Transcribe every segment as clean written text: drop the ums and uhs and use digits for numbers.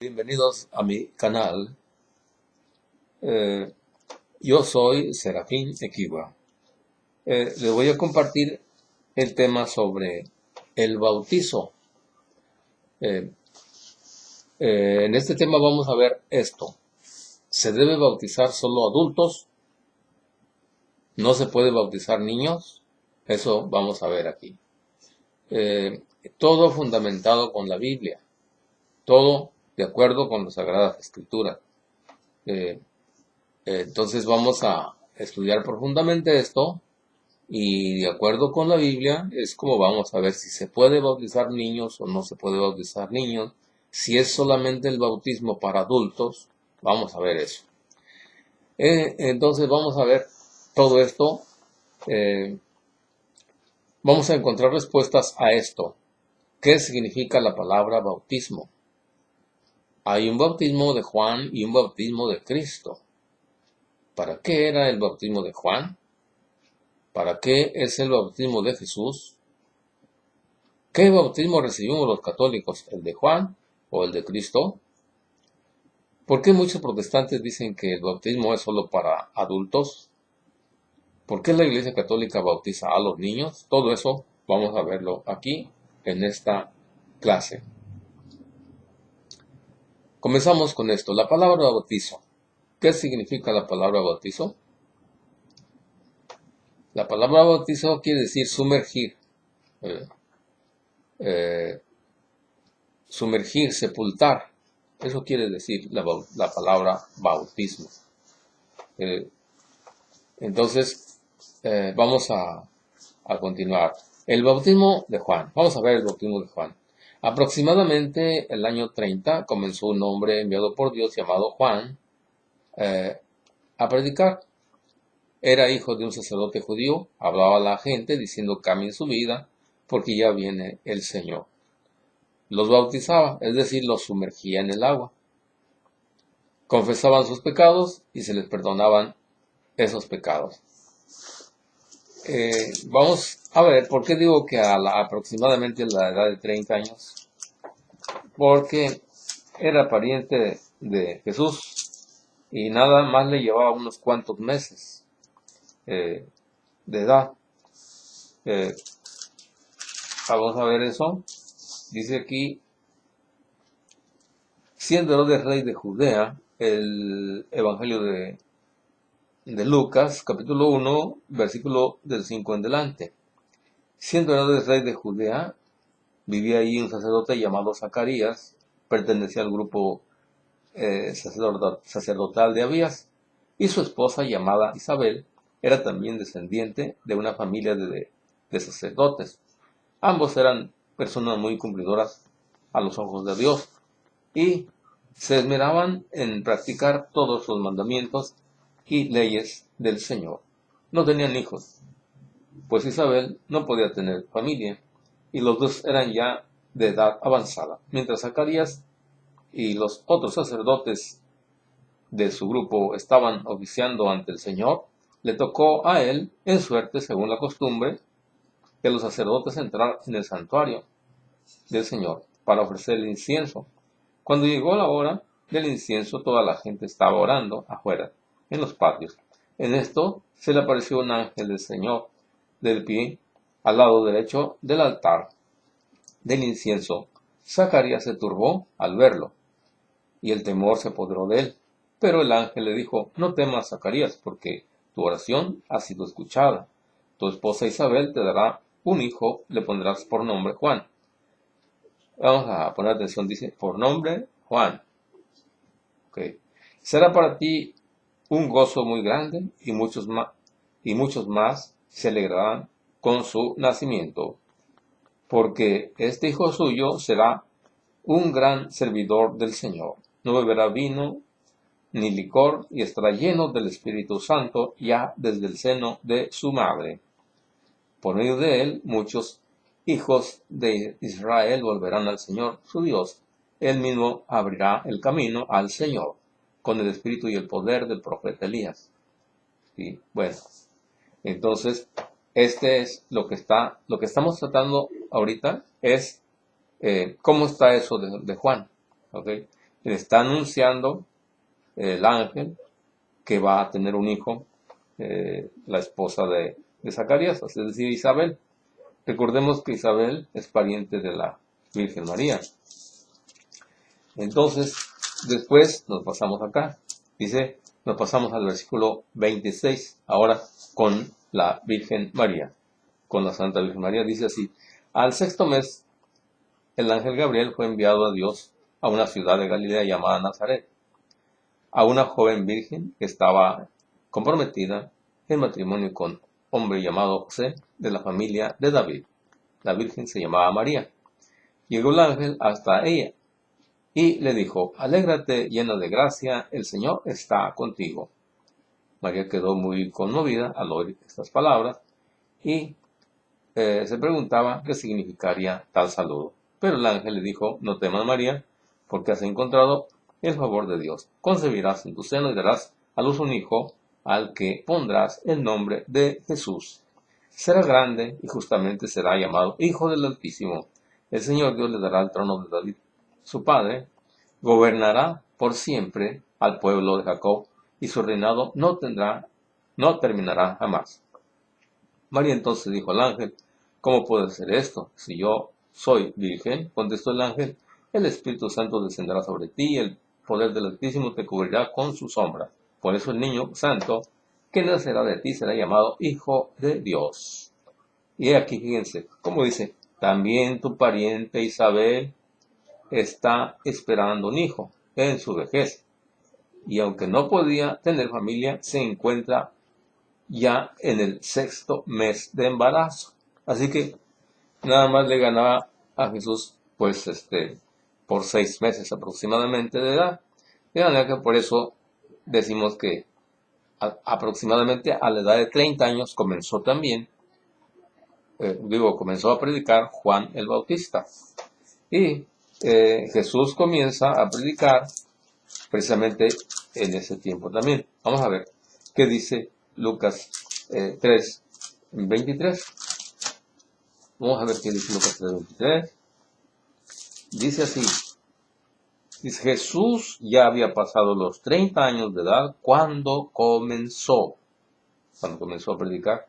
Bienvenidos a mi canal. Eh, yo soy Serafín Equiwa. Les voy a compartir el tema sobre el bautizo. Eh, en este tema vamos a ver esto. ¿Se debe bautizar solo adultos? ¿No se puede bautizar niños? Eso vamos a ver aquí. Todo fundamentado con la Biblia. Todo de acuerdo con las Sagradas Escrituras. Entonces vamos a estudiar profundamente esto y de acuerdo con la Biblia es como vamos a ver si se puede bautizar niños o no se puede bautizar niños. Si es solamente el bautismo para adultos, vamos a ver eso. Entonces vamos a ver todo esto. Vamos a encontrar respuestas a esto. ¿Qué significa la palabra bautismo? Hay un bautismo de Juan y un bautismo de Cristo. ¿Para qué era el bautismo de Juan? ¿Para qué es el bautismo de Jesús? ¿Qué bautismo recibimos los católicos? ¿El de Juan o el de Cristo? ¿Por qué muchos protestantes dicen que el bautismo es solo para adultos? ¿Por qué la Iglesia Católica bautiza a los niños? Todo eso vamos a verlo aquí en esta clase. Comenzamos con esto. La palabra bautizo. ¿Qué significa la palabra bautizo? La palabra bautizo quiere decir sumergir. Sumergir, sepultar. Eso quiere decir la palabra bautismo. Entonces, vamos a continuar. El bautismo de Juan. Vamos a ver el bautismo de Juan. Aproximadamente el año 30 comenzó un hombre enviado por Dios llamado Juan a predicar. Era hijo de un sacerdote judío, hablaba a la gente diciendo cambien su vida porque ya viene el Señor. Los bautizaba, es decir, los sumergía en el agua. Confesaban sus pecados y se les perdonaban esos pecados. Vamos a ver, ¿por qué digo que aproximadamente a la edad de 30 años? Porque era pariente de Jesús y nada más le llevaba unos cuantos meses de edad. Vamos a ver eso. Dice aquí, siendo Herodes rey de Judea, el Evangelio de Lucas, capítulo 1, versículo del 5 en delante. Siendo Herodes rey de Judea, vivía allí un sacerdote llamado Zacarías, pertenecía al grupo sacerdotal de Abías, y su esposa llamada Isabel era también descendiente de una familia de sacerdotes. Ambos eran personas muy cumplidoras a los ojos de Dios y se esmeraban en practicar todos los mandamientos y leyes del Señor. No tenían hijos, pues Isabel no podía tener familia y los dos eran ya de edad avanzada. Mientras Zacarías y los otros sacerdotes de su grupo estaban oficiando ante el Señor, le tocó a él, en suerte según la costumbre, que los sacerdotes entraran en el santuario del Señor para ofrecer el incienso. Cuando llegó la hora del incienso, toda la gente estaba orando afuera, en los patios. En esto se le apareció un ángel del Señor, del pie, al lado derecho del altar del incienso. Zacarías se turbó al verlo, y el temor se apoderó de él. Pero el ángel le dijo, no temas, Zacarías, porque tu oración ha sido escuchada. Tu esposa Isabel te dará un hijo, le pondrás por nombre Juan. Vamos a poner atención, dice, por nombre Juan. Okay. Será para ti un gozo muy grande y muchos más se alegrarán con su nacimiento, porque este hijo suyo será un gran servidor del Señor. No beberá vino ni licor y estará lleno del Espíritu Santo ya desde el seno de su madre. Por medio de él muchos hijos de Israel volverán al Señor su Dios. Él mismo abrirá el camino al Señor con el espíritu y el poder del profeta Elías. Y bueno, entonces este es lo que estamos tratando ahorita es cómo está eso de Juan. ¿Okay? Le está anunciando el ángel que va a tener un hijo, la esposa de Zacarías, es decir, Isabel. Recordemos que Isabel es pariente de la Virgen María. Entonces, después nos pasamos acá. Dice, nos pasamos al versículo 26, ahora con la Virgen María, con la Santa Virgen María. Dice así, al sexto mes, el ángel Gabriel fue enviado a Dios a una ciudad de Galilea llamada Nazaret, a una joven virgen que estaba comprometida en matrimonio con hombre llamado José, de la familia de David. La virgen se llamaba María. Llegó el ángel hasta ella y le dijo, alégrate llena de gracia, el Señor está contigo. María quedó muy conmovida al oír estas palabras y se preguntaba qué significaría tal saludo. Pero el ángel le dijo, no temas María, porque has encontrado el favor de Dios. Concebirás en tu seno y darás a luz un hijo, al que pondrás el nombre de Jesús. Será grande y justamente será llamado Hijo del Altísimo. El Señor Dios le dará el trono de David, su padre, gobernará por siempre al pueblo de Jacob, y su reinado no terminará jamás. María entonces dijo al ángel, ¿cómo puede ser esto? Si yo soy virgen, contestó el ángel, el Espíritu Santo descenderá sobre ti y el poder del Altísimo te cubrirá con su sombra. Por eso el niño santo que nacerá de ti será llamado Hijo de Dios. Y aquí fíjense, como dice, también tu pariente Isabel está esperando un hijo en su vejez. Y aunque no podía tener familia, se encuentra ya en el sexto mes de embarazo. Así que nada más le ganaba a Jesús, pues, por 6 meses aproximadamente de edad. De manera que por eso decimos que aproximadamente a la edad de 30 años comenzó también, comenzó a predicar Juan el Bautista. Y Jesús comienza a predicar precisamente en ese tiempo también. Vamos a ver qué dice Lucas 3, 23. Vamos a ver qué dice Lucas 3, 23. Dice así. Dice, Jesús ya había pasado los 30 años de edad cuando comenzó a predicar.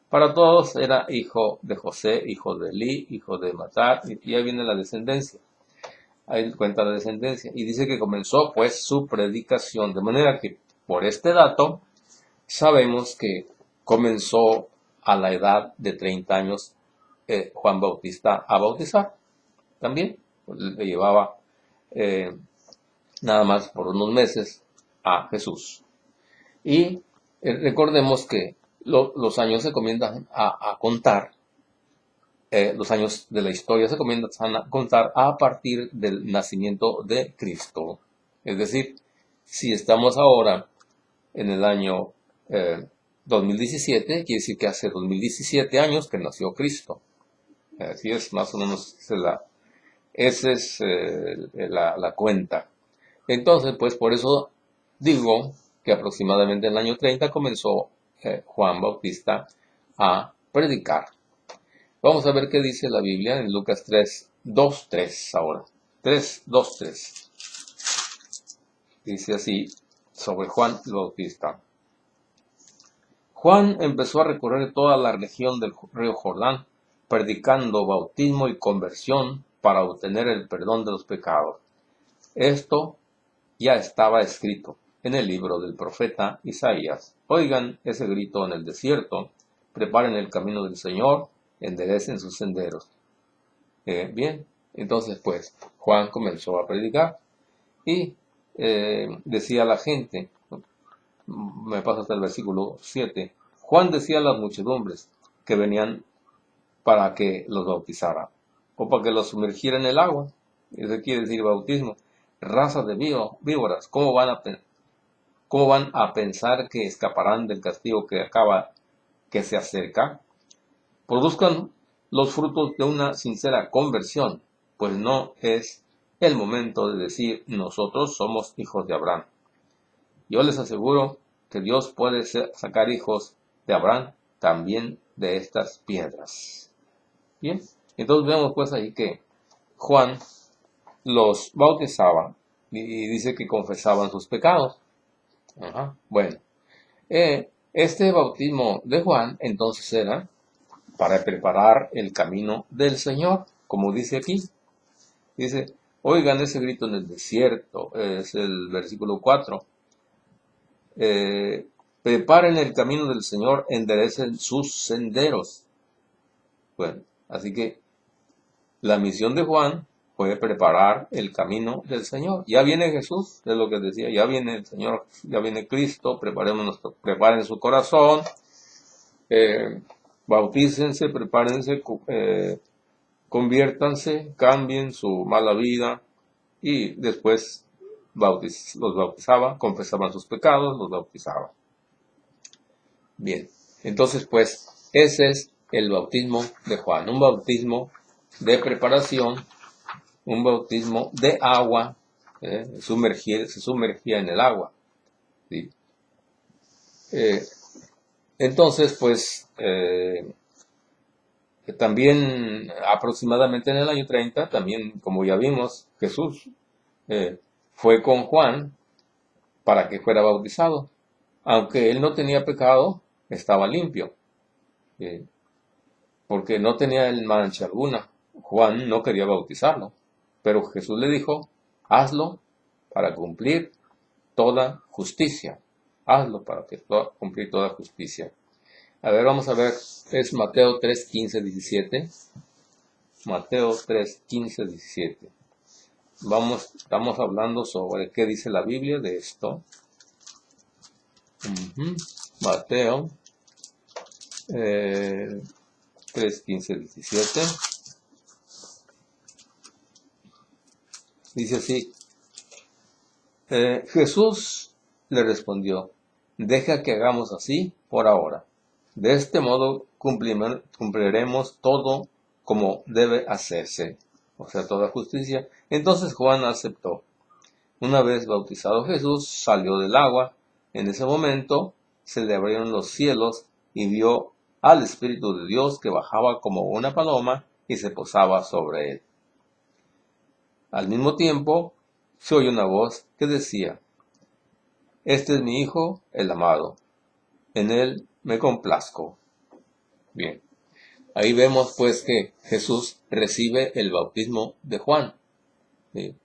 Para todos era hijo de José, hijo de Elí, hijo de Matat, y ahí viene la descendencia. Ahí cuenta la descendencia. Y dice que comenzó pues su predicación. De manera que por este dato sabemos que comenzó a la edad de 30 años Juan Bautista a bautizar. También le llevaba nada más por unos meses a Jesús. Y recordemos que los años se comienzan a contar. Los años de la historia se comienzan a contar a partir del nacimiento de Cristo. Es decir, si estamos ahora en el año 2017, quiere decir que hace 2017 años que nació Cristo. Así es, más o menos esa es la cuenta. Entonces, pues por eso digo que aproximadamente en el año 30 comenzó Juan Bautista a predicar. Vamos a ver qué dice la Biblia en Lucas 3, 2, 3 ahora. 3, 2, 3. Dice así sobre Juan el Bautista. Juan empezó a recorrer toda la región del río Jordán, predicando bautismo y conversión para obtener el perdón de los pecados. Esto ya estaba escrito en el libro del profeta Isaías. Oigan ese grito en el desierto, preparen el camino del Señor, enderecen sus senderos. Bien, entonces pues Juan comenzó a predicar y decía a la gente, me paso hasta el versículo 7, Juan decía a las muchedumbres que venían para que los bautizara o para que los sumergiera en el agua. Eso quiere decir bautismo. Razas de víboras, ¿cómo van a pensar que escaparán del castigo que se acerca? Produzcan los frutos de una sincera conversión, pues no es el momento de decir nosotros somos hijos de Abraham. Yo les aseguro que Dios puede sacar hijos de Abraham también de estas piedras. Bien, entonces vemos pues ahí que Juan los bautizaba y dice que confesaban sus pecados. Ajá. Bueno, este bautismo de Juan entonces era para preparar el camino del Señor, como dice aquí. Dice, oigan ese grito en el desierto, es el versículo 4. Preparen el camino del Señor, enderecen sus senderos. Bueno, así que la misión de Juan fue preparar el camino del Señor. Ya viene Jesús, es lo que decía, ya viene el Señor, ya viene Cristo, preparen su corazón, bautícense, prepárense, conviértanse, cambien su mala vida y después los bautizaba, confesaban sus pecados, los bautizaba. Bien, entonces pues ese es el bautismo de Juan, un bautismo de preparación, un bautismo de agua, se sumergía en el agua. ¿Sí? Entonces pues también aproximadamente en el año 30, también como ya vimos, Jesús fue con Juan para que fuera bautizado. Aunque él no tenía pecado, estaba limpio, porque no tenía mancha alguna. Juan no quería bautizarlo, pero Jesús le dijo, hazlo para cumplir toda justicia. Hazlo para cumplir toda justicia. A ver, vamos a ver, es Mateo 3, 15, 17. Mateo 3, 15, 17. Estamos hablando sobre qué dice la Biblia de esto. Mateo 3, 15, 17. Dice así, Jesús le respondió, deja que hagamos así por ahora. De este modo cumpliremos todo como debe hacerse, o sea, toda justicia. Entonces Juan aceptó. Una vez bautizado Jesús, salió del agua. En ese momento se le abrieron los cielos y vio al Espíritu de Dios que bajaba como una paloma y se posaba sobre él. Al mismo tiempo, se oyó una voz que decía, este es mi Hijo, el amado. En él me complazco. Bien, ahí vemos pues que Jesús recibe el bautismo de Juan. ¿Sí?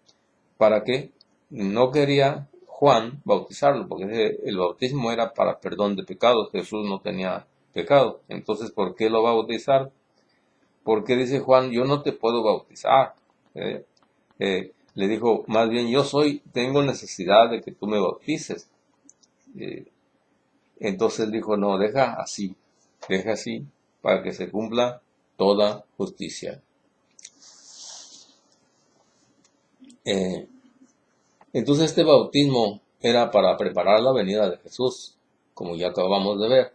¿Para qué? No quería Juan bautizarlo, porque el bautismo era para perdón de pecados. Jesús no tenía pecado. Entonces, ¿por qué lo va a bautizar? Porque dice Juan, yo no te puedo bautizar. Le dijo, más bien tengo necesidad de que tú me bautices. Entonces dijo, no, deja así, para que se cumpla toda justicia. Entonces este bautismo era para preparar la venida de Jesús, como ya acabamos de ver.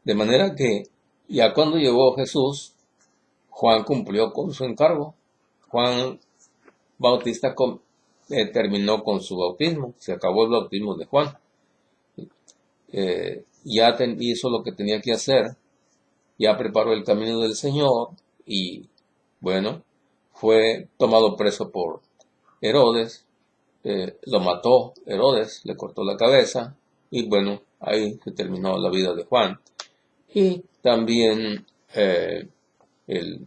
De manera que ya cuando llegó Jesús, Juan cumplió con su encargo. Juan Bautista terminó con su bautismo, se acabó el bautismo de Juan. Ya hizo lo que tenía que hacer, ya preparó el camino del Señor y, bueno, fue tomado preso por Herodes, lo mató Herodes, le cortó la cabeza y, bueno, ahí se terminó la vida de Juan. Y también el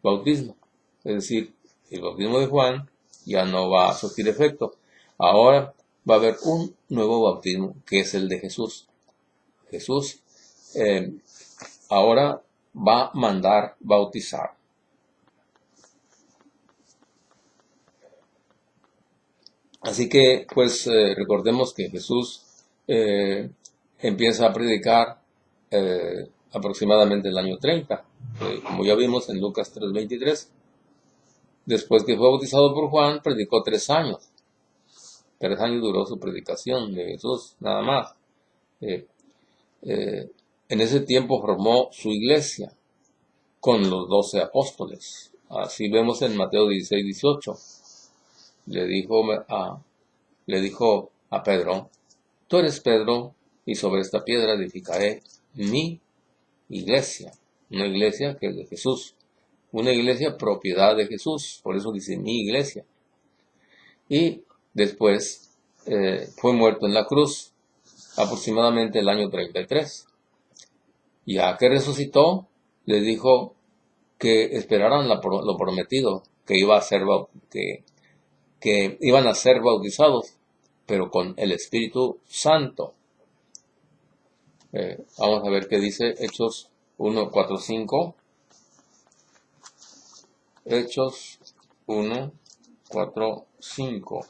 bautismo, es decir, el bautismo de Juan ya no va a surtir efecto. Ahora va a haber un nuevo bautismo que es el de Jesús. Jesús ahora va a mandar bautizar. Así que, pues, recordemos que Jesús empieza a predicar aproximadamente el año 30, como ya vimos en Lucas 3:23. Después que fue bautizado por Juan, predicó 3 años. 3 años duró su predicación de Jesús, nada más. En ese tiempo formó su iglesia con los 12 apóstoles. Así vemos en Mateo 16:18. Le dijo a Pedro, tú eres Pedro, y sobre esta piedra edificaré mi iglesia. Una iglesia que es de Jesús. Una iglesia propiedad de Jesús. Por eso dice mi iglesia. Y Después fue muerto en la cruz, aproximadamente el año 33. Ya que resucitó, les dijo que esperaran lo prometido, que iba a ser, que iban a ser bautizados, pero con el Espíritu Santo. Vamos a ver qué dice Hechos 1, 4, 5. Hechos 1, 4, 5.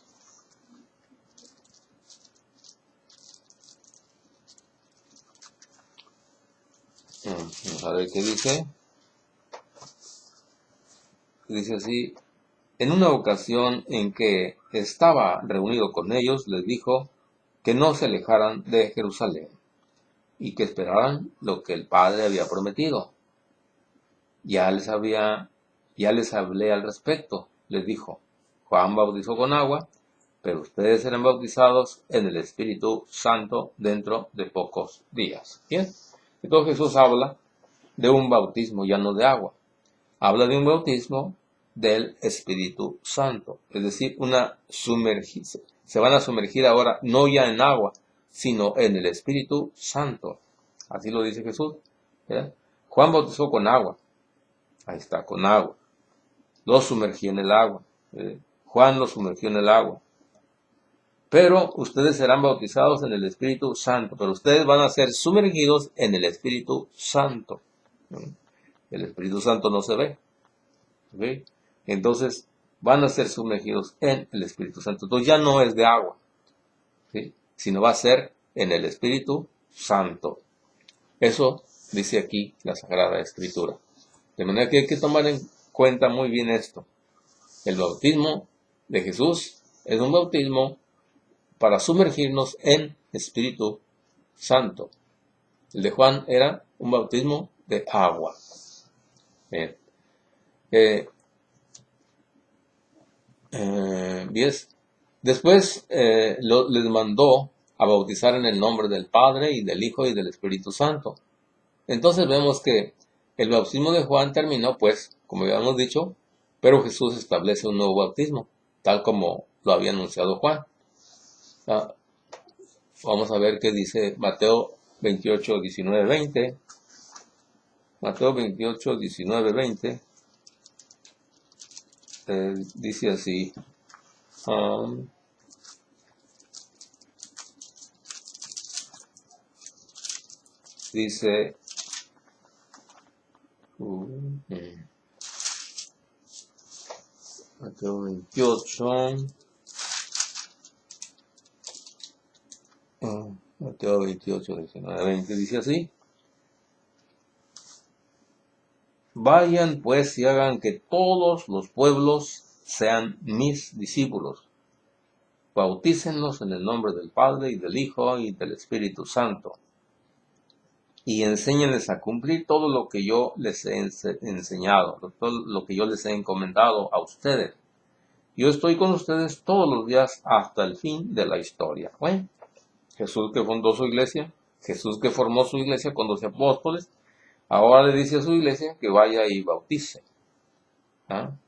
Vamos a ver qué dice. Dice así: en una ocasión en que estaba reunido con ellos, les dijo que no se alejaran de Jerusalén y que esperaran lo que el Padre había prometido. Ya les hablé al respecto, les dijo. Juan bautizó con agua, pero ustedes serán bautizados en el Espíritu Santo dentro de pocos días. Bien, entonces Jesús habla de un bautismo ya no de agua. Habla de un bautismo del Espíritu Santo, es decir, se van a sumergir ahora no ya en agua, sino en el Espíritu Santo. Así lo dice Jesús. ¿Verdad? Juan bautizó con agua. Ahí está, con agua. Lo sumergió en el agua. Juan lo sumergió en el agua. Pero ustedes serán bautizados en el Espíritu Santo. Pero ustedes van a ser sumergidos en el Espíritu Santo. El Espíritu Santo no se ve. ¿Okay? Entonces van a ser sumergidos en el Espíritu Santo. Entonces ya no es de agua, ¿sí? Sino va a ser en el Espíritu Santo. Eso dice aquí la Sagrada Escritura. De manera que hay que tomar en cuenta muy bien esto. El bautismo de Jesús es un bautismo para sumergirnos en Espíritu Santo. El de Juan era un bautismo de agua. Bien. Después les mandó a bautizar en el nombre del Padre y del Hijo y del Espíritu Santo. Entonces vemos que el bautismo de Juan terminó, pues, como habíamos dicho, pero Jesús establece un nuevo bautismo, tal como lo había anunciado Juan. Vamos a ver qué dice Mateo 28, 19, 20. Mateo 28, 19, 20. Dice así. Dice, Mateo 28, Mateo 28, 19, 20, dice así: vayan pues y hagan que todos los pueblos sean mis discípulos. Bautícenlos en el nombre del Padre y del Hijo y del Espíritu Santo. Y enséñenles a cumplir todo lo que yo les he enseñado, todo lo que yo les he encomendado a ustedes. Yo estoy con ustedes todos los días hasta el fin de la historia. Bueno, Jesús que fundó su iglesia, Jesús que formó su iglesia con 12 apóstoles, ahora le dice a su iglesia que vaya y bautice.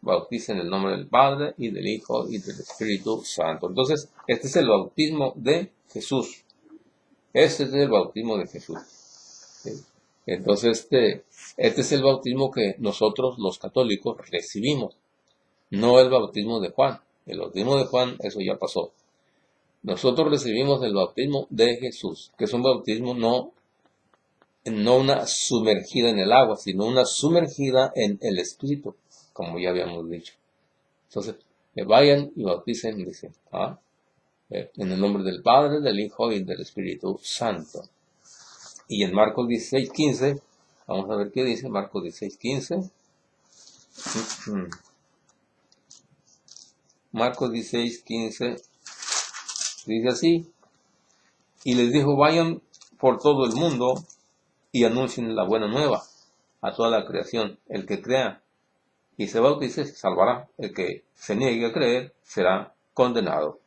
Bautice en el nombre del Padre y del Hijo y del Espíritu Santo. Entonces, este es el bautismo de Jesús. Este es el bautismo de Jesús. Entonces, este es el bautismo que nosotros los católicos recibimos, no el bautismo de Juan. El bautismo de Juan, eso ya pasó. Nosotros recibimos el bautismo de Jesús, que es un bautismo no una sumergida en el agua, sino una sumergida en el Espíritu, como ya habíamos dicho. Entonces, vayan y bauticen, dice, en el nombre del Padre, del Hijo y del Espíritu Santo. Y en Marcos 16:15, vamos a ver qué dice Marcos 16:15. Marcos 16:15 dice así: y les dijo, vayan por todo el mundo y anuncien la buena nueva a toda la creación. El que crea y se bautice se salvará. El que se niegue a creer será condenado.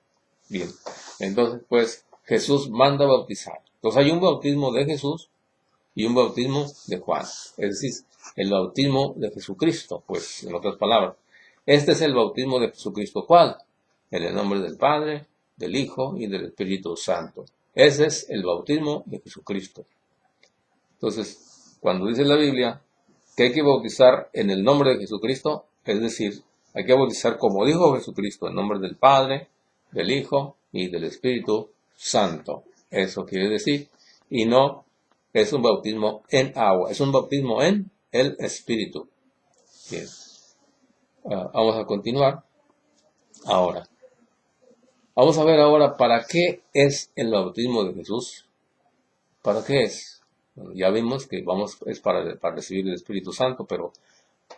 Bien, entonces pues Jesús manda bautizar. Entonces hay un bautismo de Jesús y un bautismo de Juan. Es decir, el bautismo de Jesucristo, pues en otras palabras. Este es el bautismo de Jesucristo. ¿Cuál? en el nombre del Padre, del Hijo y del Espíritu Santo. Ese es el bautismo de Jesucristo. Entonces, cuando dice la Biblia que hay que bautizar en el nombre de Jesucristo, es decir, hay que bautizar como dijo Jesucristo, en nombre del Padre, del Hijo y del Espíritu Santo. Eso quiere decir, y no es un bautismo en agua, es un bautismo en el Espíritu. Bien. Vamos a continuar ahora. Vamos a ver ahora para qué es el bautismo de Jesús. ¿Para qué es? Bueno, ya vimos que es para recibir el Espíritu Santo, pero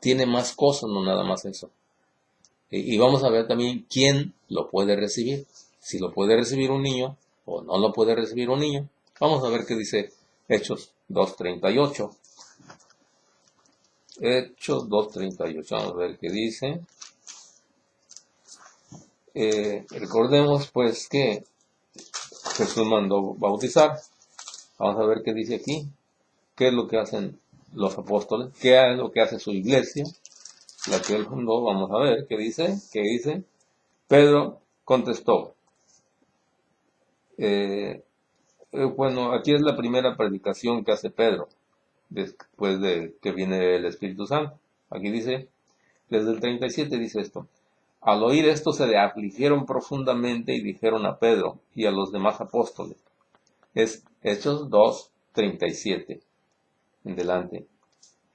tiene más cosas, no nada más eso. Y vamos a ver también quién lo puede recibir. Si lo puede recibir un niño o no lo puede recibir un niño. Vamos a ver qué dice Hechos 2:38. Hechos 2:38. Vamos a ver qué dice. Recordemos pues que Jesús mandó bautizar. Vamos a ver qué dice aquí. ¿Qué es lo que hacen los apóstoles? ¿Qué es lo que hace su iglesia? La que él fundó. Vamos a ver qué dice. ¿Qué dice? Pedro contestó. Bueno, aquí es la primera predicación que hace Pedro, después de que viene el Espíritu Santo. Aquí dice, desde el 37 dice esto. Al oír esto se le afligieron profundamente y dijeron a Pedro y a los demás apóstoles. Es Hechos 2:37 en delante.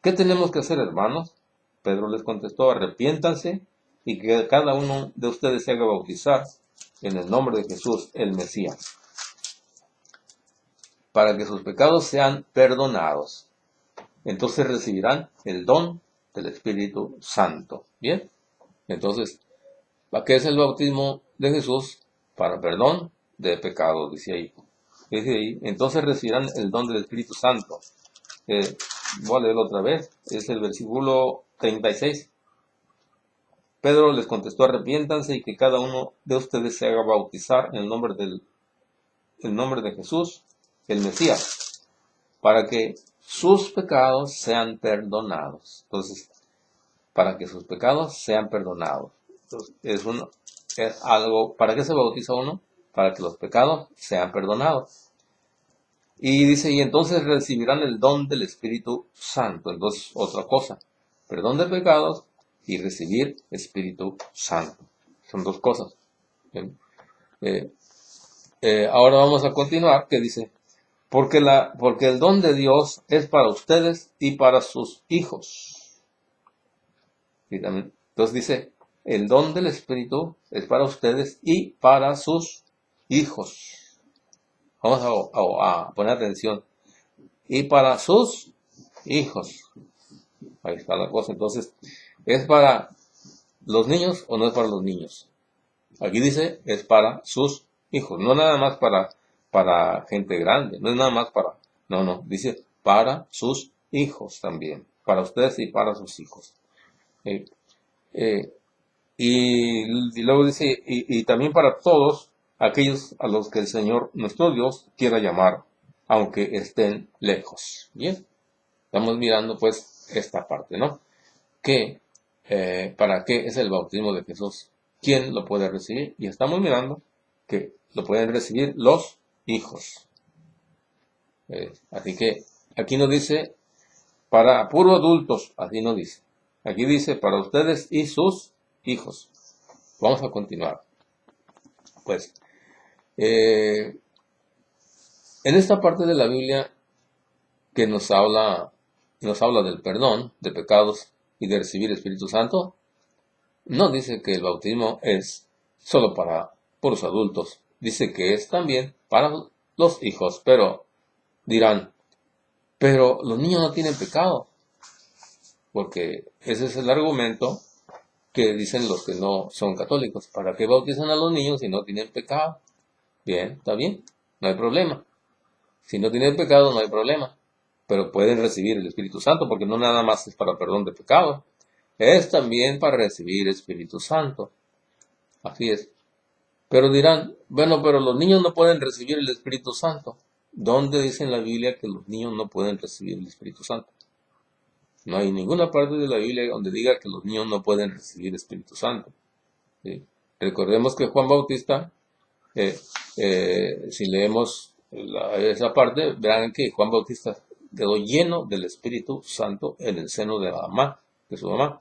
¿Qué tenemos que hacer, hermanos? Pedro les contestó, arrepiéntanse y que cada uno de ustedes se haga bautizar en el nombre de Jesús, el Mesías, para que sus pecados sean perdonados. Entonces recibirán el don del Espíritu Santo. ¿Bien? Entonces, ¿para qué es el bautismo de Jesús? Para perdón de pecados, dice ahí. Dice ahí. Entonces recibirán el don del Espíritu Santo. Voy a leerlo otra vez. Es el versículo 36. Pedro les contestó, arrepiéntanse y que cada uno de ustedes se haga bautizar en el nombre de Jesús, el Mesías, para que sus pecados sean perdonados. Entonces, para que sus pecados sean perdonados. Entonces, es algo, ¿para qué se bautiza uno? Para que los pecados sean perdonados. Y dice, y entonces recibirán el don del Espíritu Santo. Entonces, otra cosa, perdón de pecados y recibir Espíritu Santo. Son dos cosas. Bien. Ahora vamos a continuar, que dice, porque el don de Dios es para ustedes y para sus hijos. Y también, entonces dice, el don del Espíritu es para ustedes y para sus hijos. Vamos a poner atención. Y para sus hijos. Ahí está la cosa. Entonces, ¿es para los niños o no es para los niños? Aquí dice, es para sus hijos. No nada más para gente grande. No es nada más para... No. Dice, para sus hijos también. Para ustedes y para sus hijos. Y luego dice, y también para todos aquellos a los que el Señor nuestro Dios quiera llamar, aunque estén lejos. Bien, estamos mirando pues esta parte, ¿no? ¿Para qué es el bautismo de Jesús? ¿Quién lo puede recibir? Y estamos mirando que lo pueden recibir los hijos. Así que aquí no dice para puros adultos, así no dice. Aquí dice para ustedes y sus hijos. Vamos a continuar. Pues, en esta parte de la Biblia que nos habla del perdón de pecados y de recibir el Espíritu Santo, no dice que el bautismo es solo para puros adultos. Dice que es también para los hijos. Pero dirán, pero los niños no tienen pecado. Porque ese es el argumento que dicen los que no son católicos. ¿Para qué bautizan a los niños si no tienen pecado? Bien, está bien, no hay problema. Si no tienen pecado, no hay problema. Pero pueden recibir el Espíritu Santo, porque no nada más es para perdón de pecado. Es también para recibir el Espíritu Santo. Así es. Pero dirán, bueno, pero los niños no pueden recibir el Espíritu Santo. ¿Dónde dice en la Biblia que los niños no pueden recibir el Espíritu Santo? No hay ninguna parte de la Biblia donde diga que los niños no pueden recibir el Espíritu Santo. ¿Sí? Recordemos que Juan Bautista, si leemos esa parte, verán que Juan Bautista quedó lleno del Espíritu Santo en el seno de la mamá, de su mamá,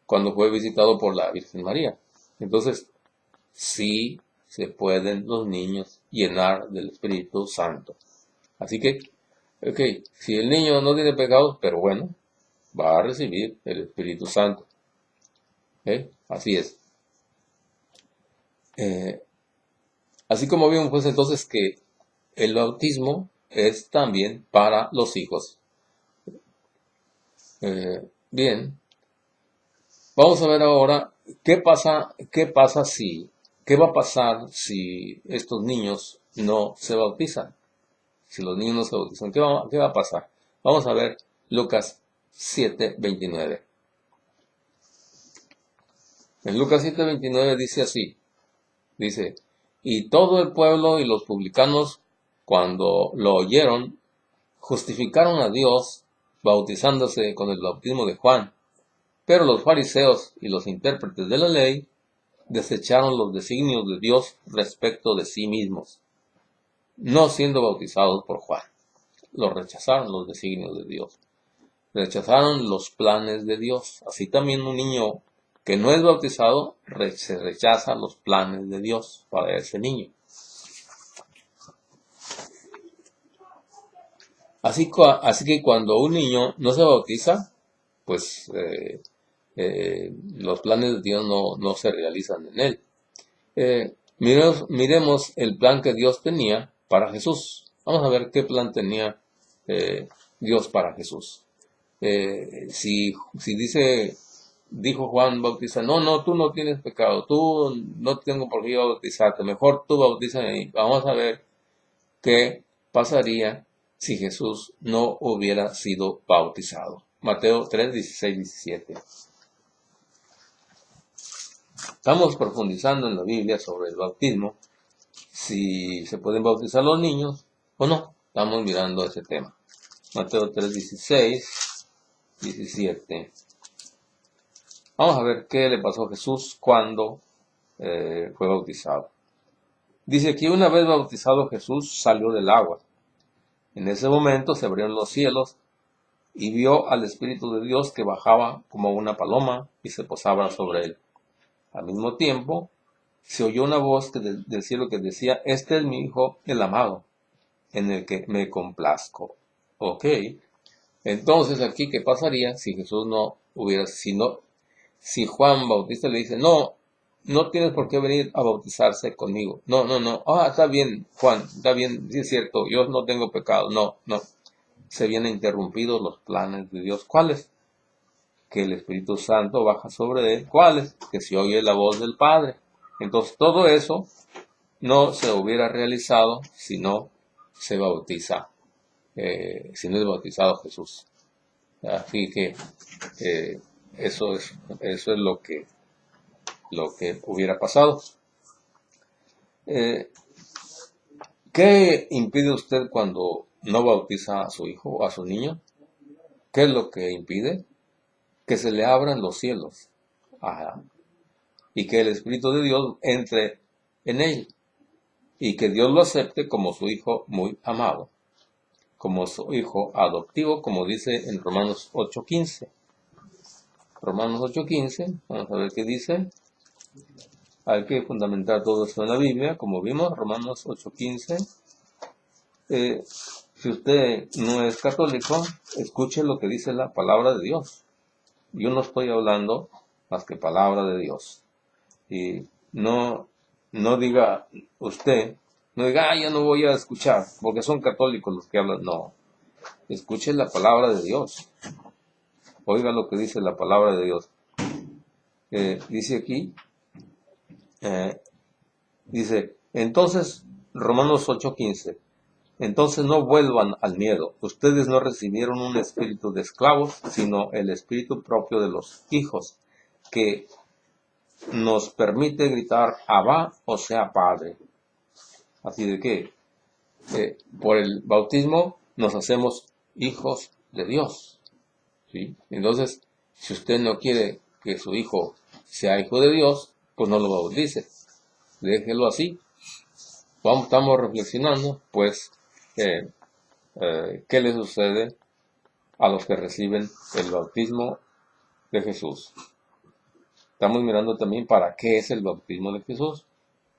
cuando fue visitado por la Virgen María. Entonces, sí se pueden los niños llenar del Espíritu Santo. Así que, ok, si el niño no tiene pecados, pero bueno, va a recibir el Espíritu Santo. Así es. Así como vimos pues entonces que el bautismo es también para los hijos. Bien, vamos a ver ahora qué va a pasar si estos niños no se bautizan. Si los niños no se bautizan, ¿qué va a pasar? Vamos a ver Lucas 7:29. En Lucas 7:29 dice así, dice, y todo el pueblo y los publicanos, cuando lo oyeron, justificaron a Dios bautizándose con el bautismo de Juan. Pero los fariseos y los intérpretes de la ley desecharon los designios de Dios respecto de sí mismos, no siendo bautizados por Juan. Los rechazaron los designios de Dios. Rechazaron los planes de Dios. Así también un niño que no es bautizado se rechaza los planes de Dios para ese niño. Así que cuando un niño no se bautiza, pues los planes de Dios no se realizan en él. Miremos el plan que Dios tenía para Jesús. Vamos a ver qué plan tenía Dios para Jesús. Si dijo Juan Bautista, no, tú no tienes pecado, tú no tengo por qué bautizarte, mejor tú bautízame. Vamos a ver qué pasaría si Jesús no hubiera sido bautizado. Mateo 3, 16, 17. Estamos profundizando en la Biblia sobre el bautismo, si se pueden bautizar los niños o no. Estamos mirando ese tema. Mateo 3, 16, 17. Vamos a ver qué le pasó a Jesús cuando fue bautizado. Dice que una vez bautizado Jesús salió del agua. En ese momento se abrieron los cielos y vio al Espíritu de Dios que bajaba como una paloma y se posaba sobre él. Al mismo tiempo, se oyó una voz del cielo que decía, este es mi Hijo, el amado, en el que me complazco. Ok, entonces aquí, ¿qué pasaría si Jesús no hubiera, si Juan Bautista le dice, no tienes por qué venir a bautizarse conmigo? No, está bien, Juan, está bien, sí es cierto, yo no tengo pecado, no. Se vienen interrumpidos los planes de Dios. ¿Cuáles? Que el Espíritu Santo baja sobre él. ¿Cuáles? Que se oye la voz del Padre. Entonces todo eso no se hubiera realizado si no se bautiza, si no es bautizado Jesús. Así que eso es lo que hubiera pasado. ¿Qué impide usted cuando no bautiza a su hijo o a su niño? ¿Qué es lo que impide? Que se le abran los cielos. Y que el Espíritu de Dios entre en él. Y que Dios lo acepte como su hijo muy amado. Como su hijo adoptivo, como dice en Romanos 8:15. Romanos 8:15, vamos a ver qué dice. Hay que fundamentar todo esto en la Biblia, como vimos, Romanos 8:15. Si usted no es católico, escuche lo que dice la palabra de Dios. Yo no estoy hablando más que palabra de Dios. Y no diga usted, no diga, ya no voy a escuchar, porque son católicos los que hablan. No, escuche la palabra de Dios. Oiga lo que dice la palabra de Dios. Dice aquí, dice, entonces, Romanos 8:15, entonces no vuelvan al miedo. Ustedes no recibieron un espíritu de esclavos, sino el espíritu propio de los hijos, que nos permite gritar Abba, o sea, Padre. Así de que, por el bautismo nos hacemos hijos de Dios. ¿Sí? Entonces, si usted no quiere que su hijo sea hijo de Dios, pues no lo bautice, déjelo así. Estamos reflexionando, pues, qué le sucede a los que reciben el bautismo de Jesús. Estamos mirando también para qué es el bautismo de Jesús,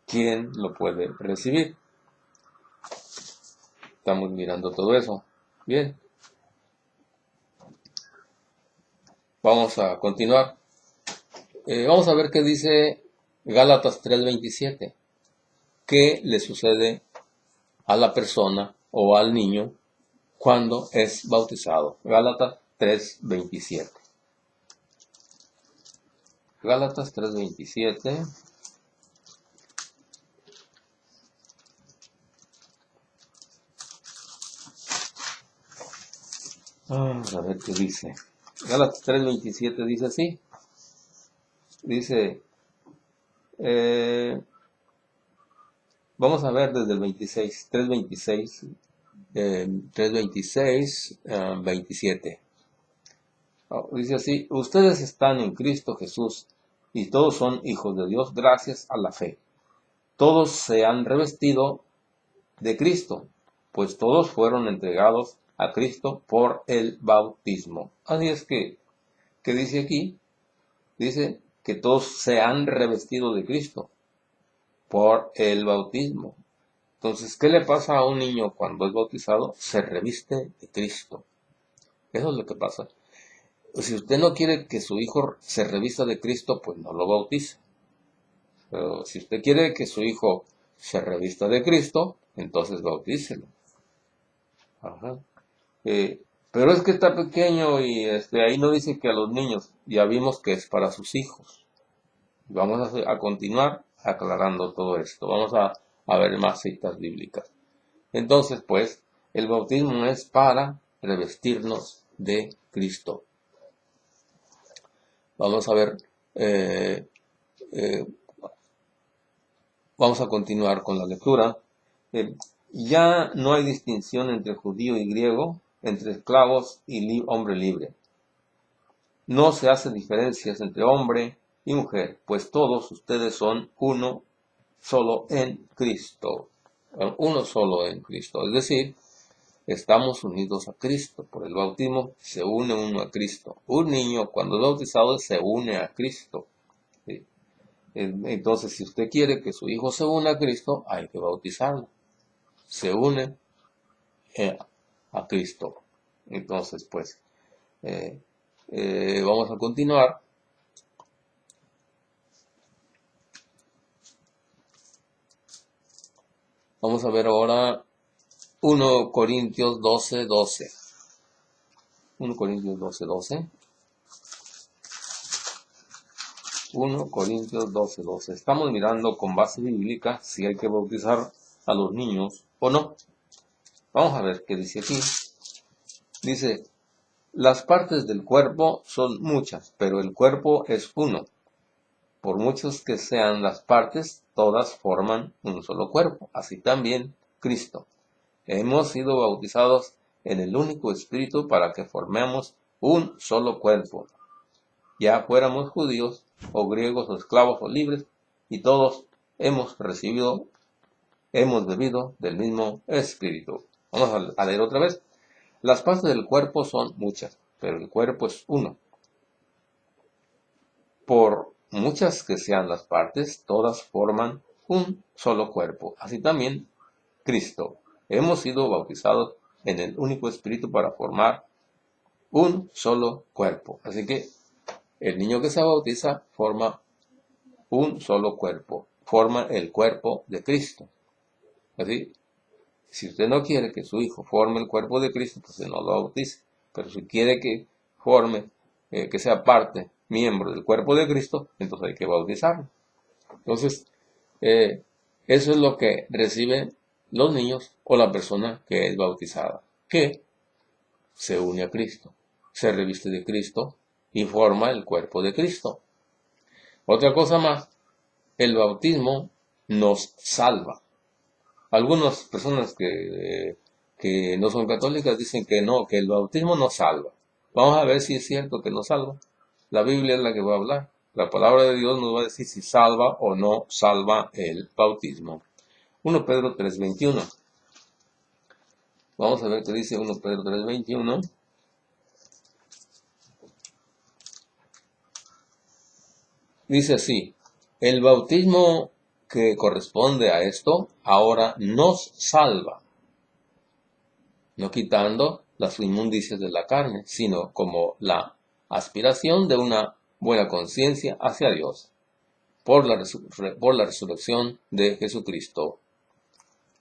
quién lo puede recibir. Estamos mirando todo eso. Bien, vamos a continuar. Vamos a ver qué dice Gálatas 3:27. ¿Qué le sucede a la persona o al niño cuando es bautizado? Gálatas 3:27. Gálatas 3:27. Vamos a ver qué dice. Gálatas 3:27 dice así. Dice, vamos a ver desde el 26, 3:26, 3:26, 27. Dice así, ustedes están en Cristo Jesús y todos son hijos de Dios gracias a la fe. Todos se han revestido de Cristo, pues todos fueron entregados a Cristo por el bautismo. Así es que dice aquí, dice que todos se han revestido de Cristo por el bautismo. Entonces, ¿qué le pasa a un niño cuando es bautizado? Se reviste de Cristo. Eso es lo que pasa. Si usted no quiere que su hijo se revista de Cristo, pues no lo bautice. Pero si usted quiere que su hijo se revista de Cristo, entonces bautícelo. Ajá. Pero es que está pequeño y ahí no dice que a los niños, ya vimos que es para sus hijos. Vamos a continuar aclarando todo esto. Vamos a ver más citas bíblicas. Entonces, pues, el bautismo es para revestirnos de Cristo. Vamos a ver, vamos a continuar con la lectura. Ya no hay distinción entre judío y griego, entre esclavos y hombre libre. No se hacen diferencias entre hombre y mujer, pues todos ustedes son uno solo en Cristo. Uno solo en Cristo. Es decir, estamos unidos a Cristo. Por el bautismo se une uno a Cristo. Un niño cuando es bautizado se une a Cristo. ¿Sí? Entonces, si usted quiere que su hijo se una a Cristo, hay que bautizarlo. Se une a Cristo. Entonces, pues, vamos a continuar. Vamos a ver ahora 1 Corintios 12:12. 1 Corintios 12:12. 1 Corintios 12:12. Estamos mirando con base bíblica si hay que bautizar a los niños o no. Vamos a ver qué dice aquí. Dice, las partes del cuerpo son muchas, pero el cuerpo es uno. Por muchos que sean las partes, todas forman un solo cuerpo. Así también Cristo. Hemos sido bautizados en el único Espíritu para que formemos un solo cuerpo. Ya fuéramos judíos o griegos o esclavos o libres, y todos hemos bebido del mismo Espíritu. Vamos a leer otra vez. Las partes del cuerpo son muchas, pero el cuerpo es uno. Por muchas que sean las partes, todas forman un solo cuerpo. Así también Cristo. Hemos sido bautizados en el único Espíritu para formar un solo cuerpo. Así que el niño que se bautiza forma un solo cuerpo, forma el cuerpo de Cristo. Así, si usted no quiere que su hijo forme el cuerpo de Cristo, pues no lo bautice. Pero si quiere que forme, que sea parte, miembro del cuerpo de Cristo, entonces hay que bautizarlo. Entonces, eso es lo que reciben los niños o la persona que es bautizada, que se une a Cristo, se reviste de Cristo y forma el cuerpo de Cristo. Otra cosa más, el bautismo nos salva. Algunas personas que no son católicas dicen que no, que el bautismo nos salva. Vamos a ver si es cierto que nos salva. La Biblia es la que va a hablar. La palabra de Dios nos va a decir si salva o no salva el bautismo. 1 Pedro 3:21. Vamos a ver qué dice 1 Pedro 3:21. Dice así: el bautismo que corresponde a esto ahora nos salva, no quitando las inmundicias de la carne, sino como la aspiración de una buena conciencia hacia Dios, por la resurrección de Jesucristo.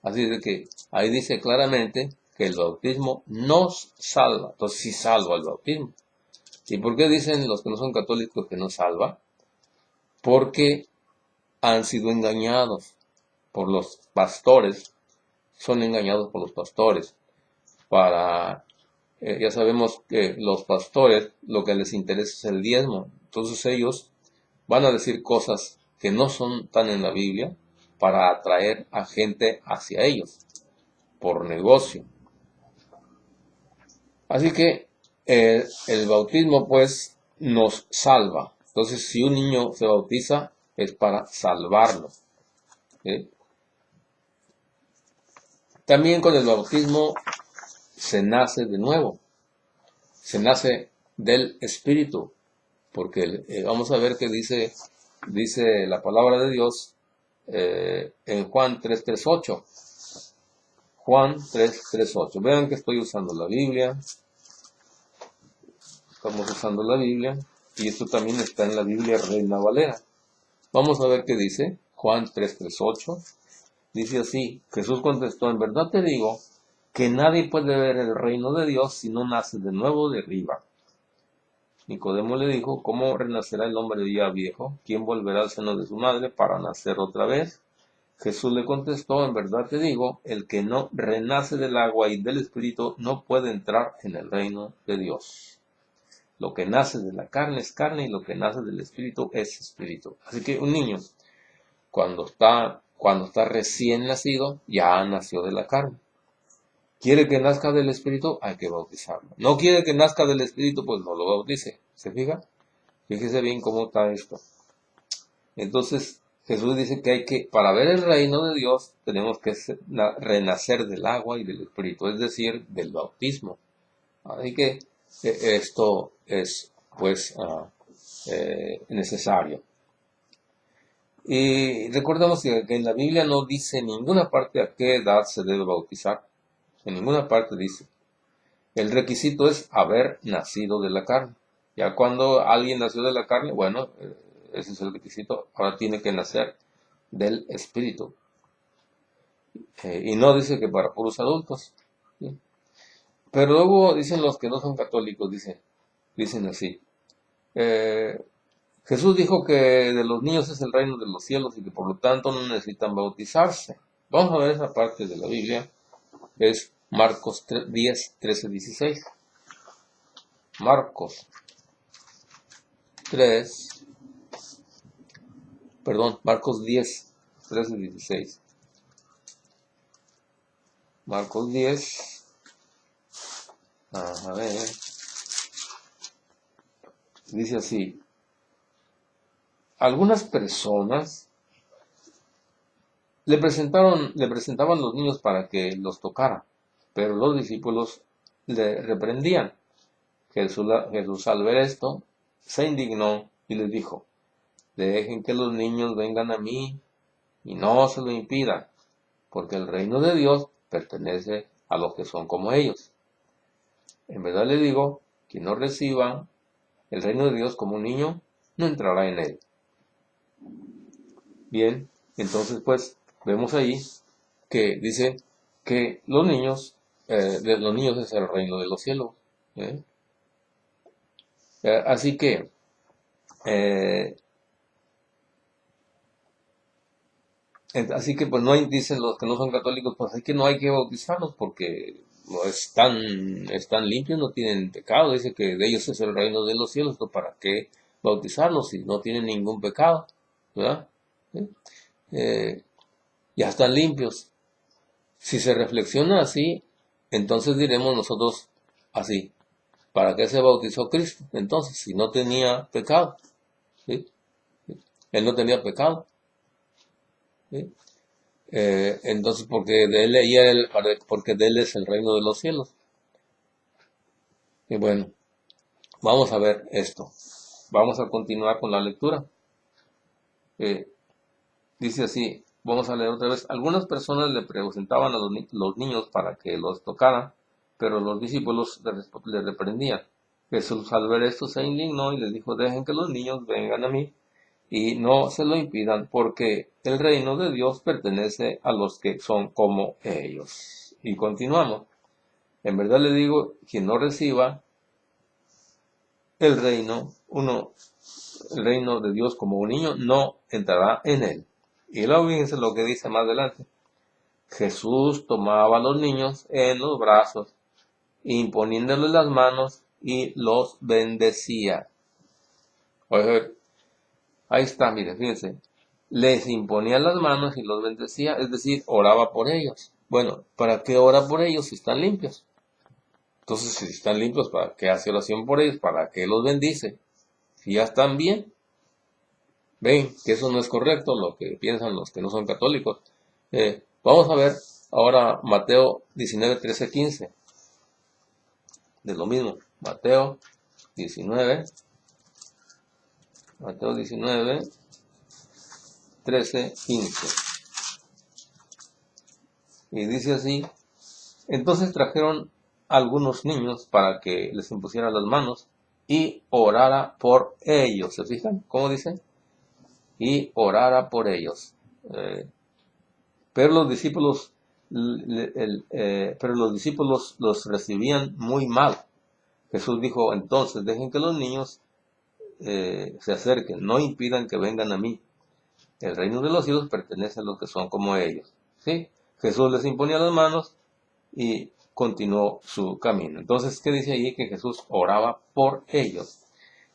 Así de que ahí dice claramente que el bautismo nos salva. Entonces sí salva el bautismo. ¿Y por qué dicen los que no son católicos que no salva? Porque han sido engañados por los pastores, son engañados por los pastores ya sabemos que los pastores lo que les interesa es el diezmo. Entonces ellos van a decir cosas que no son tan en la Biblia para atraer a gente hacia ellos, por negocio. Así que el bautismo pues nos salva. Entonces si un niño se bautiza es para salvarlo. ¿Sí? También con el bautismo se nace de nuevo, se nace del Espíritu, porque vamos a ver qué dice la palabra de Dios en Juan 3:3:8. Juan 3:3:8. Vean que estoy usando la Biblia, estamos usando la Biblia, y esto también está en la Biblia Reina Valera. Vamos a ver qué dice Juan 3:3:8. Dice así: Jesús contestó, en verdad te digo que nadie puede ver el reino de Dios si no nace de nuevo de arriba. Nicodemo le dijo, ¿cómo renacerá el hombre ya viejo? ¿Quién volverá al seno de su madre para nacer otra vez? Jesús le contestó, en verdad te digo, el que no renace del agua y del Espíritu no puede entrar en el reino de Dios. Lo que nace de la carne es carne y lo que nace del Espíritu es Espíritu. Así que un niño, cuando está recién nacido, ya nació de la carne. ¿Quiere que nazca del Espíritu? Hay que bautizarlo. ¿No quiere que nazca del Espíritu? Pues no lo bautice. ¿Se fija? Fíjese bien cómo está esto. Entonces, Jesús dice que para ver el reino de Dios tenemos que renacer del agua y del Espíritu, es decir, del bautismo. Así que esto es, pues, necesario. Y recordemos que en la Biblia no dice en ninguna parte a qué edad se debe bautizar. En ninguna parte dice. El requisito es haber nacido de la carne. Ya cuando alguien nació de la carne, bueno, ese es el requisito. Ahora tiene que nacer del Espíritu. Y no dice que para puros adultos. ¿Sí? Pero luego dicen los que no son católicos, dicen así. Jesús dijo que de los niños es el reino de los cielos y que por lo tanto no necesitan bautizarse. Vamos a ver esa parte de la Biblia. Es Marcos 10, 13, 16. Marcos 10, 13, 16. Marcos 10. A ver. Dice así. Algunas personas le presentaban los niños para que los tocara, pero los discípulos le reprendían. Jesús al ver esto, se indignó y les dijo, dejen que los niños vengan a mí y no se lo impidan, porque el reino de Dios pertenece a los que son como ellos. En verdad les digo, quien no reciba el reino de Dios como un niño, no entrará en él. Bien, entonces pues vemos ahí que dice que los niños es el reino de los cielos. ¿Eh? Así que pues no hay, dicen los que no son católicos, pues es que no hay que bautizarlos porque no están limpios, no tienen pecado. Dice que de ellos es el reino de los cielos, ¿no? ¿Para qué bautizarlos si no tienen ningún pecado? ¿Verdad? ¿Sí? Ya están limpios. Si se reflexiona así, entonces diremos nosotros así, ¿para qué se bautizó Cristo? Entonces, si no tenía pecado, ¿sí? Él no tenía pecado. ¿Sí? Entonces, porque de él es el reino de los cielos. Y bueno, vamos a ver esto. Vamos a continuar con la lectura. Eh, Dice así, vamos a leer otra vez. Algunas personas le presentaban a los niños para que los tocaran, pero los discípulos le reprendían. Jesús al ver esto se indignó y les dijo, dejen que los niños vengan a mí y no se lo impidan, porque el reino de Dios pertenece a los que son como ellos. Y continuamos. En verdad le digo, quien no reciba el reino, el reino de Dios como un niño, no entrará en él. Y luego fíjense lo que dice más adelante. Jesús tomaba a los niños en los brazos, imponiéndoles las manos y los bendecía. Oye, ahí está, mire, fíjense. Les imponía las manos y los bendecía, es decir, oraba por ellos. Bueno, ¿para qué ora por ellos si están limpios? Entonces, si están limpios, ¿para qué hace oración por ellos? ¿Para qué los bendice? Si ya están bien. Ven que eso no es correcto, lo que piensan los que no son católicos. Vamos a ver ahora Mateo 19, 13, 15. De lo mismo, Mateo 19, 13, 15. Y dice así, entonces trajeron algunos niños para que les impusiera las manos y orara por ellos. ¿Se fijan? ¿Cómo dice? Y orara por ellos. Pero los discípulos los recibían muy mal. Jesús dijo entonces, dejen que los niños se acerquen, no impidan que vengan a mí. El reino de los cielos pertenece a los que son como ellos. ¿Sí? Jesús les imponía las manos y continuó su camino. Entonces, ¿qué dice allí? Que Jesús oraba por ellos.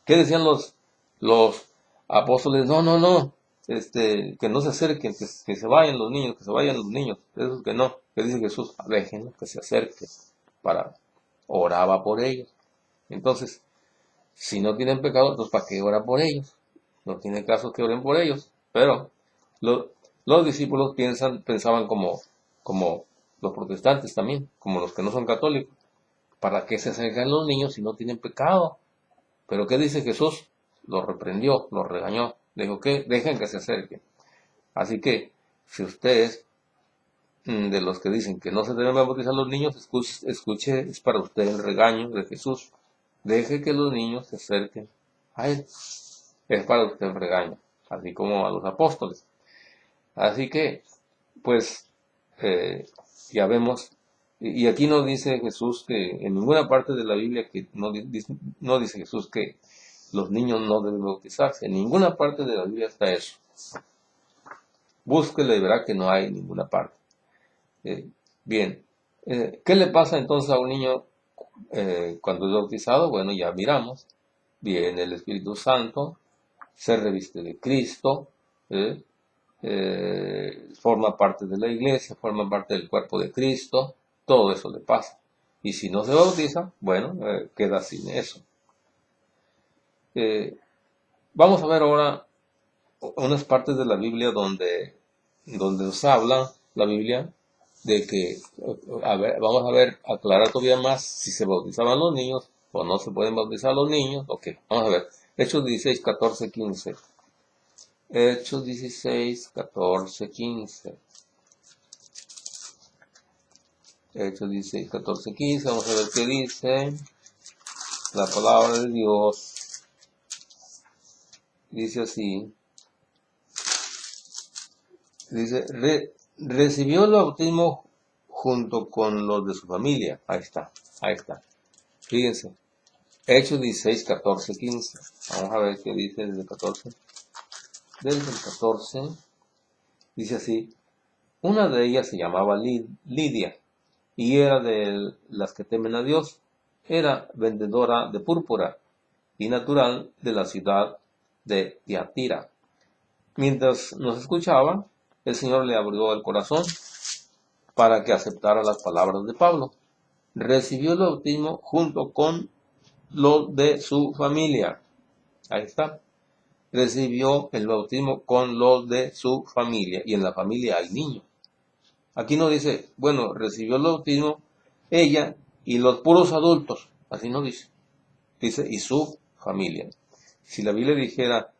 ¿Qué decían los apóstoles? No, no, no, que no se acerquen, que se vayan los niños, que se vayan los niños. Eso que no. ¿Qué dice Jesús? Déjenlos que se acerquen. Oraba por ellos. Entonces, si no tienen pecado, entonces ¿para qué ora por ellos? No tiene caso que oren por ellos. Pero los discípulos pensaban como los protestantes también, como los que no son católicos. ¿Para qué se acercan los niños si no tienen pecado? Pero ¿qué dice Jesús? Los reprendió, los regañó. Le dijo que dejen que se acerquen. Así que, si ustedes, de los que dicen que no se deben bautizar los niños, escuche, es para usted el regaño de Jesús. Deje que los niños se acerquen a Él. Es para usted el regaño, así como a los apóstoles. Así que, pues, ya vemos, y aquí no dice Jesús que, en ninguna parte de la Biblia que no dice Jesús que los niños no deben bautizarse. En ninguna parte de la Biblia está eso. Búsquela y verá que no hay en ninguna parte. Bien, ¿qué le pasa entonces a un niño cuando es bautizado? Bueno, ya miramos. Viene el Espíritu Santo, se reviste de Cristo, forma parte de la iglesia, forma parte del cuerpo de Cristo, todo eso le pasa. Y si no se bautiza, bueno, queda sin eso. Vamos a ver ahora unas partes de la Biblia donde nos habla la Biblia de que, vamos a ver, aclarar todavía más si se bautizaban los niños o no se pueden bautizar los niños. Ok, vamos a ver. Hechos 16, 14, 15. Hechos 16, 14, 15. Hechos 16, 14, 15. Vamos a ver qué dice la palabra de Dios. Dice así. Dice, recibió el bautismo junto con los de su familia. Ahí está. Fíjense. Hechos 16, 14, 15. Vamos a ver qué dice desde el 14. Desde el 14 dice así. Una de ellas se llamaba Lidia y era de las que temen a Dios. Era vendedora de púrpura y natural de la ciudad de Tiatira. Mientras nos escuchaba, el Señor le abrió el corazón para que aceptara las palabras de Pablo. Recibió el bautismo junto con los de su familia. Ahí está. recibió el bautismo con los de su familia, y en la familia hay niños. Aquí no dice, bueno, recibió el bautismo ella y los puros adultos, así no dice, dice, y su familia. Si la Biblia dijera,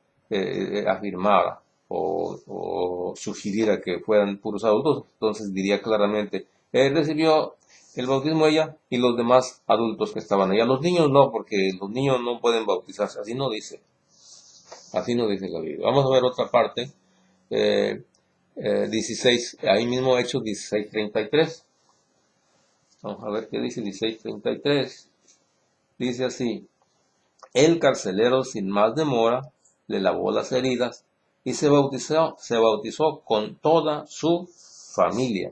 afirmara o sugiriera que fueran puros adultos, entonces diría claramente, recibió el bautismo ella y los demás adultos que estaban allá. Los niños no, porque los niños no pueden bautizarse, así no dice la Biblia. Vamos a ver otra parte, 16, ahí mismo Hechos 16:33. Vamos a ver qué dice 16:33. Dice así, el carcelero sin más demora le lavó las heridas y se bautizó con toda su familia.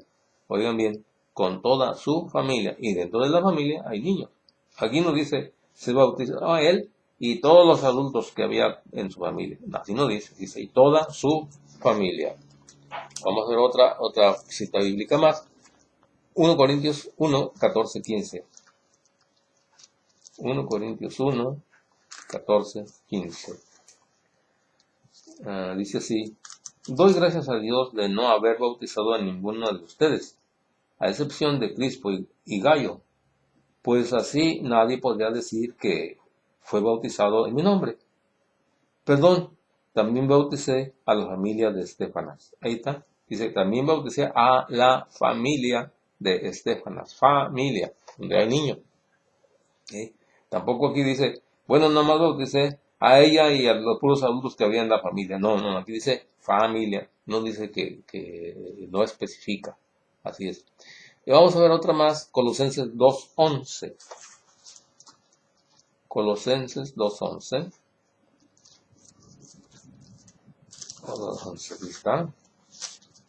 Oigan bien, con toda su familia. Y dentro de la familia hay niños. Aquí nos dice, se bautizó a él y todos los adultos que había en su familia. Así no dice, dice, y toda su familia. Vamos a ver otra cita bíblica más. 1 Corintios 1, 14, 15. 1 Corintios 1, 14, 15. Dice así, doy gracias a Dios de no haber bautizado a ninguno de ustedes, a excepción de Crispo y Gayo, pues así nadie podría decir que fue bautizado en mi nombre. Perdón, también bauticé a la familia de Estéfanas. Ahí está. Dice, también bauticé a la familia de Estéfanas. Familia, donde hay niños. ¿Sí? Tampoco aquí dice, bueno, nada más bauticé a ella y a los puros adultos que había en la familia. No, no, aquí dice familia. No dice que no especifica. Así es. Y vamos a ver otra más, Colosenses 2:11. Colosenses 2:11. Aquí está.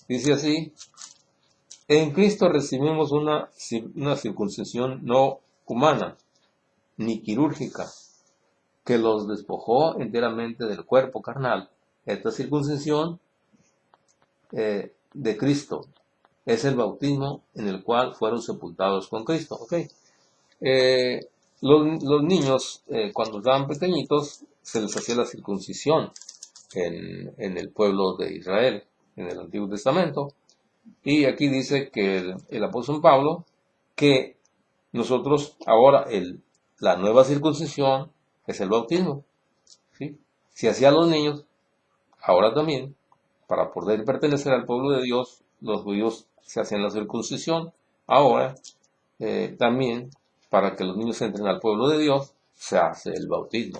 Dice así, en Cristo recibimos una circuncisión no humana, ni quirúrgica, que los despojó enteramente del cuerpo carnal. Esta circuncisión de Cristo es el bautismo en el cual fueron sepultados con Cristo. ¿Okay? Los niños, cuando estaban pequeñitos, se les hacía la circuncisión en el pueblo de Israel, en el Antiguo Testamento. Y aquí dice que el apóstol Pablo, que nosotros ahora, la nueva circuncisión es el bautismo. ¿Sí? Si hacía a los niños, ahora también, para poder pertenecer al pueblo de Dios, los judíos se hacían la circuncisión. Ahora, también, para que los niños entren al pueblo de Dios, se hace el bautismo.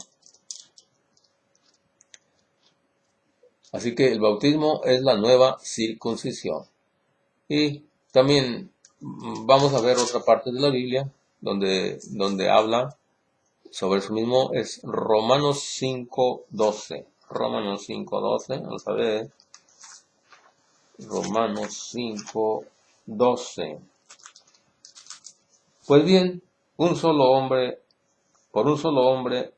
Así que el bautismo es la nueva circuncisión. Y también vamos a ver otra parte de la Biblia donde habla sobre eso mismo. Es Romanos 5:12. Romanos 5:12. Vamos a ver. Romanos 5:12. Pues bien, por un solo hombre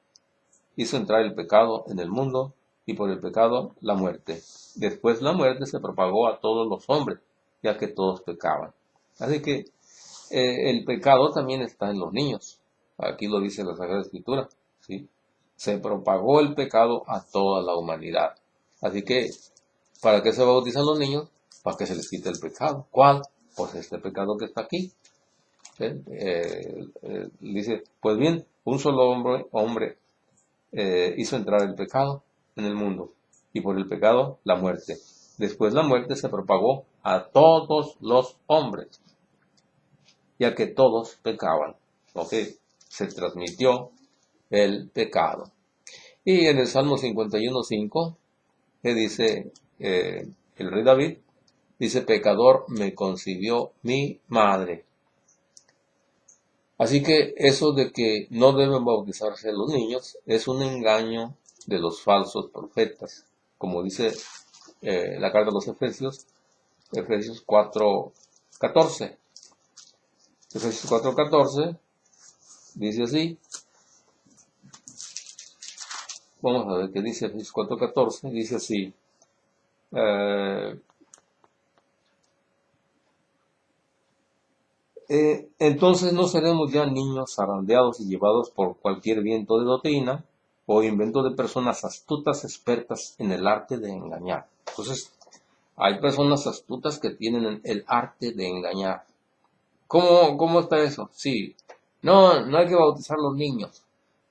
hizo entrar el pecado en el mundo, y por el pecado la muerte. Después la muerte se propagó a todos los hombres, ya que todos pecaban. Así que el pecado también está en los niños. Aquí lo dice la Sagrada Escritura. ¿Sí? Se propagó el pecado a toda la humanidad. Así que, ¿para qué se bautizan los niños? Para que se les quite el pecado. ¿Cuál? Pues este pecado que está aquí. ¿Sí? Dice, pues bien, un solo hombre hizo entrar el pecado en el mundo, y por el pecado la muerte. Después la muerte se propagó a todos los hombres, ya que todos pecaban. ¿Ok? Se transmitió el pecado. Y en el Salmo 51:5, que dice el rey David, dice, pecador me concibió mi madre. Así que eso de que no deben bautizarse los niños es un engaño de los falsos profetas, como dice la carta de los Efesios, Efesios 4:14. Efesios 4:14 dice así. Vamos a ver qué dice Efesios 4:14. Dice así. Entonces no seremos ya niños zarandeados y llevados por cualquier viento de doctrina, o invento de personas astutas expertas en el arte de engañar. Entonces, hay personas astutas que tienen el arte de engañar. ¿Cómo está eso? Sí, no hay que bautizar a los niños,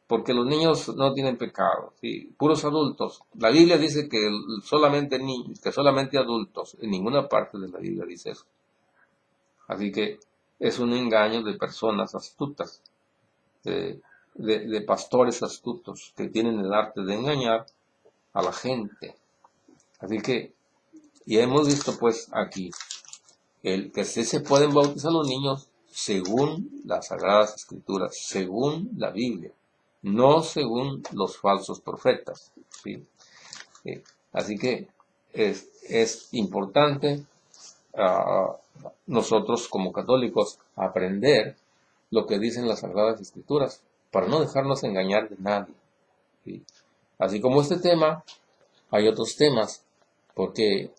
porque los niños no tienen pecado, sí, puros adultos. La Biblia dice que solamente niños, que solamente adultos, en ninguna parte de la Biblia dice eso. Así que es un engaño de personas astutas, de pastores astutos que tienen el arte de engañar a la gente. Así que, y hemos visto pues aquí el que sí se pueden bautizar los niños según las Sagradas Escrituras, según la Biblia, no según los falsos profetas. ¿Sí? Así que es importante nosotros como católicos aprender lo que dicen las Sagradas Escrituras para no dejarnos engañar de nadie. ¿Sí? Así como este tema, hay otros temas, porque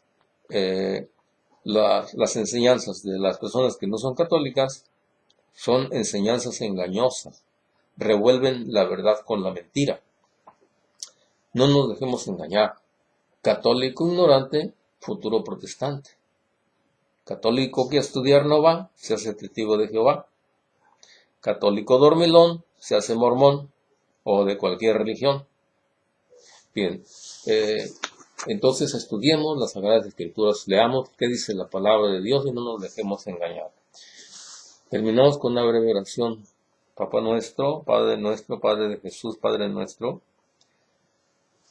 las enseñanzas de las personas que no son católicas son enseñanzas engañosas, revuelven la verdad con la mentira. No nos dejemos engañar. Católico ignorante, futuro protestante. Católico que a estudiar no va, se hace testigo de Jehová. Católico dormilón, se hace mormón o de cualquier religión. Bien, entonces estudiemos las Sagradas Escrituras, leamos qué dice la palabra de Dios y no nos dejemos engañar. Terminamos con una breve oración. Papá nuestro, Padre de Jesús, Padre nuestro,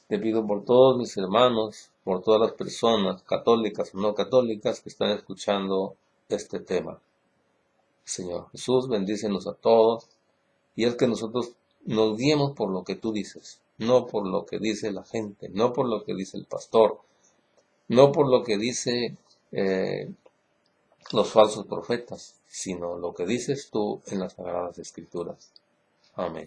te pido por todos mis hermanos, por todas las personas, católicas o no católicas, que están escuchando este tema. Señor Jesús, bendícenos a todos, y es que nosotros nos guiemos por lo que tú dices, no por lo que dice la gente, no por lo que dice el pastor, no por lo que dice los falsos profetas, sino lo que dices tú en las Sagradas Escrituras. Amén.